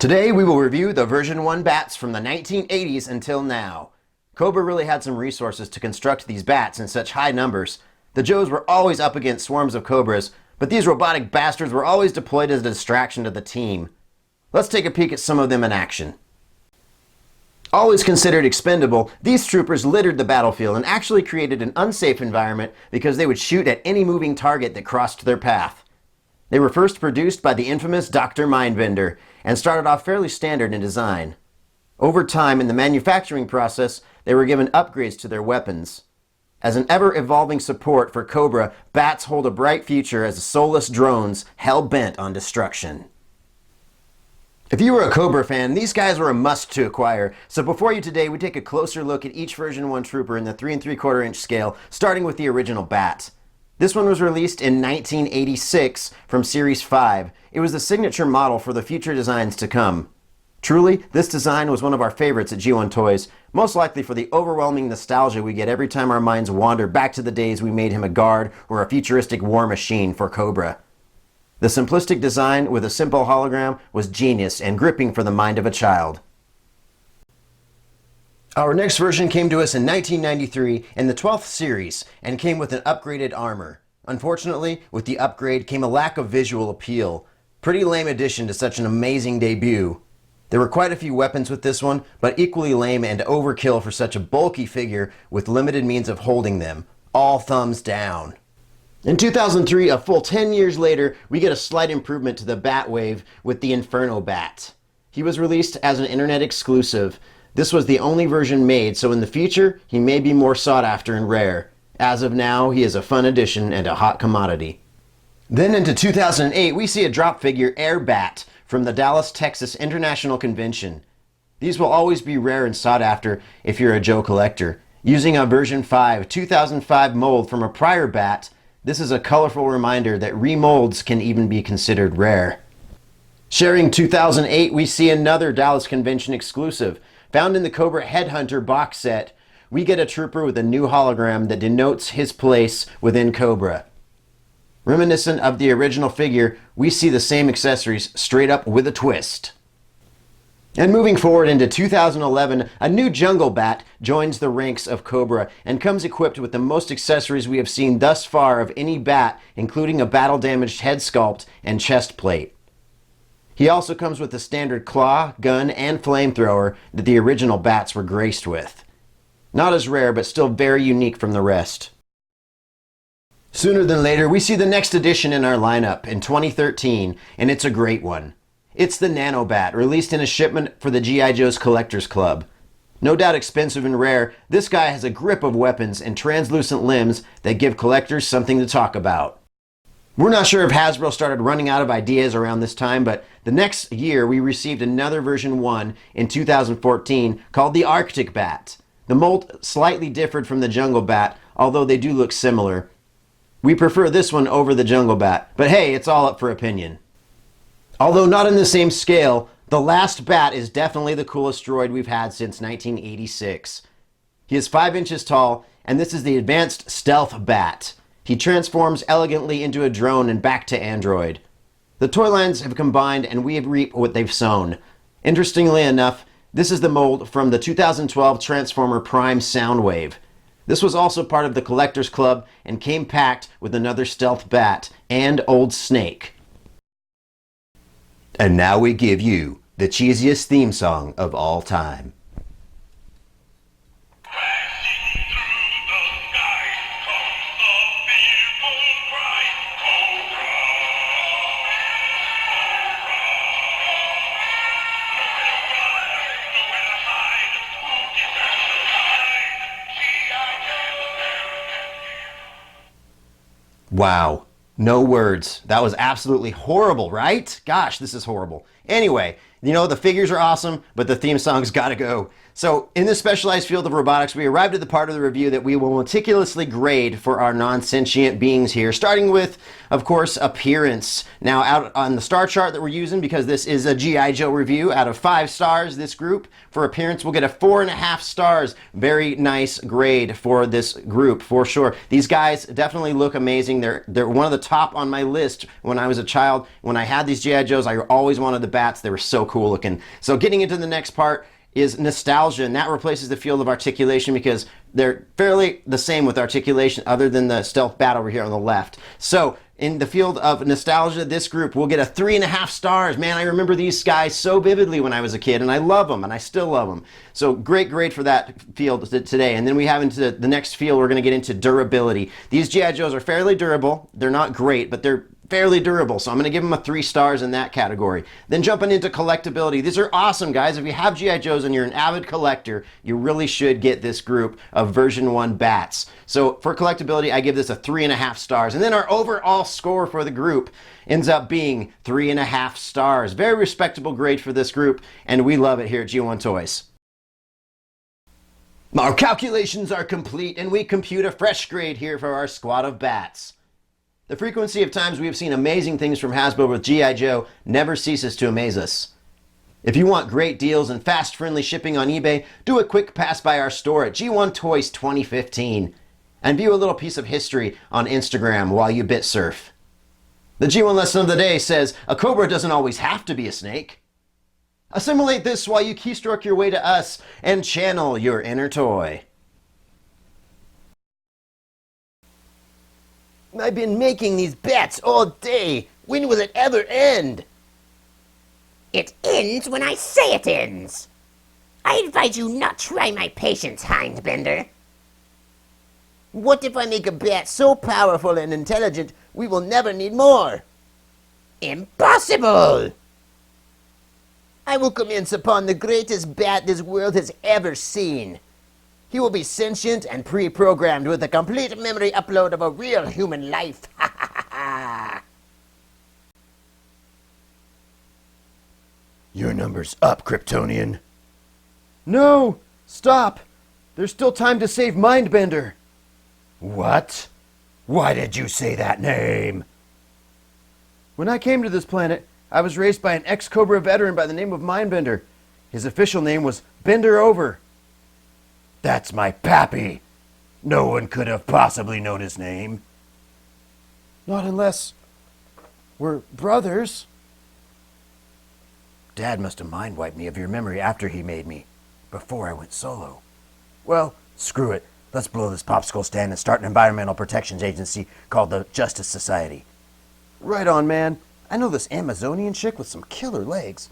Today we will review the version 1 bats from the 1980s until now. Cobra really had some resources to construct these bats in such high numbers. The Joes were always up against swarms of Cobras, but these robotic bastards were always deployed as a distraction to the team. Let's take a peek at some of them in action. Always considered expendable, these troopers littered the battlefield and actually created an unsafe environment because they would shoot at any moving target that crossed their path. They were first produced by the infamous Dr. Mindbender and started off fairly standard in design. Over time, in the manufacturing process, they were given upgrades to their weapons. As an ever-evolving support for Cobra, bats hold a bright future as soulless drones hell-bent on destruction. If you were a Cobra fan, these guys were a must to acquire, so before you today we take a closer look at each version 1 trooper in the 3 3/4 inch scale, starting with the original Bat. This one was released in 1986 from Series 5. It was the signature model for the future designs to come. Truly, this design was one of our favorites at G1 Toys, most likely for the overwhelming nostalgia we get every time our minds wander back to the days we made him a guard or a futuristic war machine for Cobra. The simplistic design with a simple hologram was genius and gripping for the mind of a child. Our next version came to us in 1993 in the 12th series and came with an upgraded armor. Unfortunately, with the upgrade came a lack of visual appeal. Pretty lame addition to such an amazing debut. There were quite a few weapons with this one, but equally lame and overkill for such a bulky figure with limited means of holding them. All thumbs down. In 2003, a full 10 years later, we get a slight improvement to the Batwave with the Inferno Bat. He was released as an internet exclusive. This was the only version made, so in the future, he may be more sought after and rare. As of now, he is a fun addition and a hot commodity. Then into 2008, we see a drop figure Air Bat from the Dallas, Texas International Convention. These will always be rare and sought after if you're a Joe collector. Using a version 5 2005 mold from a prior Bat, this is a colorful reminder that remolds can even be considered rare. Sharing 2008, we see another Dallas Convention exclusive. Found in the Cobra Headhunter box set, we get a trooper with a new hologram that denotes his place within Cobra. Reminiscent of the original figure, we see the same accessories straight up with a twist. And moving forward into 2011, a new Jungle Bat joins the ranks of Cobra and comes equipped with the most accessories we have seen thus far of any Bat, including a battle-damaged head sculpt and chest plate. He also comes with the standard claw, gun, and flamethrower that the original Bats were graced with. Not as rare, but still very unique from the rest. Sooner than later, we see the next addition in our lineup in 2013, and it's a great one. It's the Nano Bat, released in a shipment for the G.I. Joe's Collectors Club. No doubt expensive and rare, this guy has a grip of weapons and translucent limbs that give collectors something to talk about. We're not sure if Hasbro started running out of ideas around this time, but the next year we received another version 1 in 2014 called the Arctic Bat. The mold slightly differed from the Jungle Bat, although they do look similar. We prefer this one over the Jungle Bat, but hey, it's all up for opinion. Although not in the same scale, the last Bat is definitely the coolest droid we've had since 1986. He is 5 inches tall, and this is the Advanced Stealth Bat. He transforms elegantly into a drone and back to android. The toy lines have combined and we have reaped what they've sown. Interestingly enough, this is the mold from the 2012 Transformer Prime Soundwave. This was also part of the Collectors Club and came packed with another Stealth Bat and Old Snake. And now we give you the cheesiest theme song of all time. Wow, no words. That was absolutely horrible, right? Gosh, this is horrible. Anyway, you know, the figures are awesome, but the theme song's gotta go. So, in this specialized field of robotics, we arrived at the part of the review that we will meticulously grade for our non-sentient beings here, starting with, of course, appearance. Now, out on the star chart that we're using, because this is a G.I. Joe review, out of 5 stars, this group, for appearance, we'll get a 4.5 stars. Very nice grade for this group, for sure. These guys definitely look amazing. They're one of the top on my list when I was a child. When I had these G.I. Joes, I always wanted the bats. They were so cool looking. So getting into the next part is nostalgia, and that replaces the field of articulation because they're fairly the same with articulation other than the stealth bat over here on the left. So in the field of nostalgia, this group will get a 3.5 stars. Man, I remember these guys so vividly when I was a kid, and I love them, and I still love them. So great grade for that field today. And then we have into the next field, we're going to get into durability. These G.I. Joes are fairly durable. They're not great, but they're fairly durable, so I'm going to give them a 3 stars in that category. Then jumping into collectability. These are awesome, guys. If you have G.I. Joes and you're an avid collector, you really should get this group of version 1 bats. So for collectability, I give this a 3.5 stars. And then our overall score for the group ends up being 3.5 stars. Very respectable grade for this group, and we love it here at G1 Toys. Our calculations are complete, and we compute a fresh grade here for our squad of bats. The frequency of times we have seen amazing things from Hasbro with G.I. Joe never ceases to amaze us. If you want great deals and fast, friendly shipping on eBay, do a quick pass by our store at G1 Toys 2015 and view a little piece of history on Instagram while you bit surf. The G1 lesson of the day says, a cobra doesn't always have to be a snake. Assimilate this while you keystroke your way to us and channel your inner toy. I've been making these bats all day. When will it ever end? It ends when I say it ends. I advise you not try my patience, Hindbender. What if I make a bat so powerful and intelligent we will never need more? Impossible! I will commence upon the greatest bat this world has ever seen. He will be sentient and pre-programmed with a complete memory upload of a real human life. Ha ha ha ha! Your number's up, Kryptonian. No! Stop! There's still time to save Mindbender. What? Why did you say that name? When I came to this planet, I was raised by an ex-Cobra veteran by the name of Mindbender. His official name was Bender Over. That's my pappy. No one could have possibly known his name. Not unless we're brothers. Dad must have mind-wiped me of your memory after he made me, before I went solo. Well, screw it. Let's blow this popsicle stand and start an environmental protections agency called the Justice Society. Right on, man. I know this Amazonian chick with some killer legs.